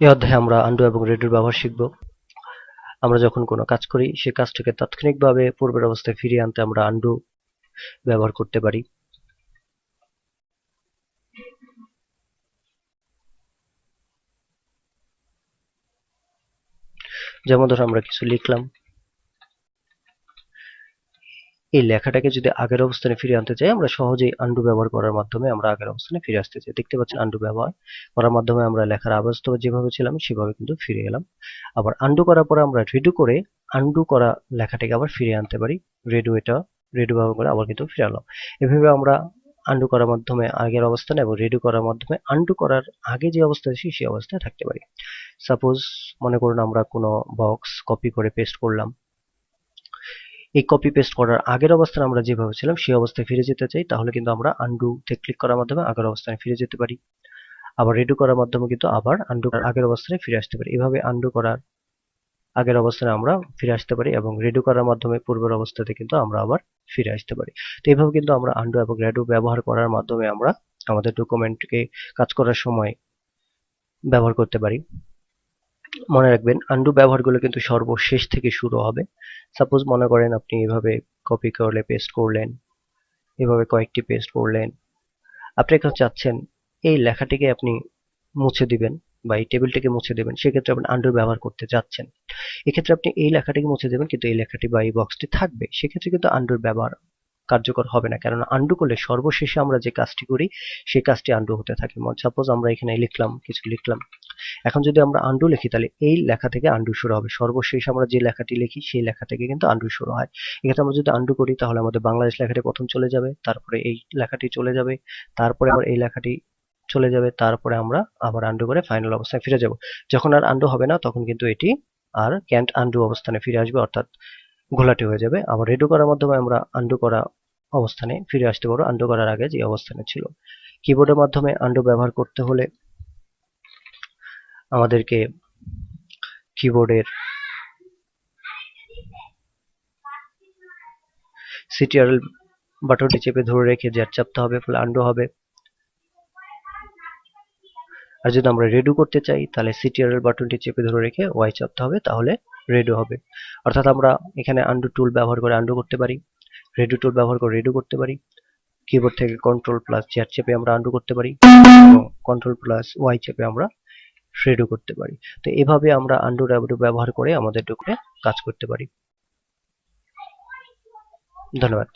এই অধ্যায়ে আমরা আন্ডু এবং রেডোর ব্যবহার শিখব। আমরা যখন কোনো কাজ করি সেই কাজটিকে তাৎক্ষণিকভাবে পূর্বের অবস্থায় ফিরিয়ে আনতে আমরা আন্ডু ব্যবহার করতে পারি। যেমন ধরো আমরা কিছু লিখলাম, এই লেখাটাকে যদি আগের অবস্থানে ফিরিয়ে আনতে চাই আমরা সহজেই আন্ডু ব্যবহার করার মাধ্যমে আমরা আগের অবস্থানে ফিরে আসতে চাই। দেখতে পাচ্ছেন আন্ডু ব্যবহার করার মাধ্যমে আমরা লেখার আবাস্তবে যেভাবে ছিলাম সেভাবে কিন্তু ফিরে এলাম। আবার আন্ডু করার পরে আমরা রিডু করে আন্ডু করা লেখাটাকে আবার ফিরিয়ে আনতে পারি। রিডু ব্যবহার করে আবার কিন্তু ফিরে এলাম। এভাবে আমরা আন্ডু করার মাধ্যমে আগের অবস্থানে এবং রিডু করার মাধ্যমে আন্ডু করার আগে যে অবস্থায় ছিল সেই অবস্থায় থাকতে পারি। সাপোজ মনে করুন আমরা কোনো বক্স কপি করে পেস্ট করলাম, এই কপি পেস্ট করার আগের অবস্থানে আমরা যেভাবে ছিলাম সেই অবস্থায় ফিরে যেতে চাই, তাহলে কিন্তু আমরা আন্ডু তে ক্লিক করার মাধ্যমে আগের অবস্থানে ফিরে যেতে পারি। আবার রিডু করার মাধ্যমে কিন্তু আবার আন্ডু করার আগের অবস্থানে ফিরে আসতে পারি। এভাবে আন্ডু করার আগের অবস্থানে আমরা ফিরে আসতে পারি এবং রিডু করার মাধ্যমে পূর্বের অবস্থাতে কিন্তু আমরা আবার ফিরে আসতে পারি। তো এইভাবে কিন্তু আমরা আন্ডু এবং রিডু ব্যবহার করার মাধ্যমে আমরা আমাদের ডকুমেন্টকে কাজ করার সময় ব্যবহার করতে পারি। মনে রাখবেন আন্ডু ব্যবহারগুলো কিন্তু সর্বশেষ থেকে শুরু হবে। সাপোজ মনে করেন আপনি এভাবে কপি করলে পেস্ট করলেন, এভাবে কয়েকটি পেস্ট করলেন, আপনি এখন চাচ্ছেন এই লেখাটিকে আপনি মুছে দিবেন বা এই টেবিলটিকে মুছে দেবেন, সেক্ষেত্রে আপনি আন্ডু ব্যবহার করতে যাচ্ছেন। এক্ষেত্রে আপনি এই লেখাটিকে মুছে দেবেন কিন্তু এই লেখাটি বা এই বক্সটি থাকবে, সেক্ষেত্রে কিন্তু আন্ডুর ব্যবহার কার্যকর হবে না, কেননা আন্ডু করলে সর্বশেষে আমরা যে কাজটি করি সেই কাজটি আন্ডু হতে থাকে। সাপোজ আমরা এখানে কিছু লিখলাম, এখন যদি আমরা আন্ডু লিখি তাহলে এই লেখা থেকে আন্ডু শুরু হবে। সর্বশেষ আমরা যে লেখাটি লিখি সেই লেখা থেকে কিন্তু আন্ডু শুরু হয়। এক্ষেত্রে আমরা যদি আন্ডু করি তাহলে আমাদের বাংলাদেশ লেখাটি প্রথম চলে যাবে, তারপরে এই লেখাটি চলে যাবে, তারপরে আবার এই লেখাটি চলে যাবে, তারপরে আমরা আবার আন্ডু করে ফাইনাল অবস্থায় ফিরে যাব। যখন আর আন্ডু হবে না তখন কিন্তু এটি আর ক্যান্ট আন্ডু অবস্থানে ফিরে আসবে, অর্থাৎ ঘোলাটে হয়ে যাবে। আবার রেডো করার মাধ্যমে আমরা আন্ডু করা অবস্থানে ফিরে আসতে পারবো, আন্ডু করার আগে যে অবস্থানে ছিল। কিবোর্ডের মাধ্যমে আন্ডু ব্যবহার করতে হলে আমাদেরকে কিবোর্ডের সিটিআরএল বাটনটি চেপে ধরে রেখে জ্যাট চাপতে হবে, ফলে আন্ডু হবে। আর যদি আমরা রেডো করতে চাই তাহলে সিটিআরএল বাটনটি চেপে ধরে রেখে ওয়াই চাপতে হবে, তাহলে রেডো হবে। অর্থাৎ আমরা এখানে আন্ডু টুল ব্যবহার করে আন্ডু করতে পারি, রেডো টুল ব্যবহার করে রেডো করতে পারি, কিবোর্ড থেকে কন্ট্রোল প্লাস জ্যাট চেপে আমরা আন্ডু করতে পারি এবং কন্ট্রোল প্লাস ওয়াই চেপে আমরা রেডো করতে পারি। তো এভাবে আমরা আন্ডু রেডো ব্যবহার করে আমাদের ডকুমেন্টে কাজ করতে পারি। ধন্যবাদ।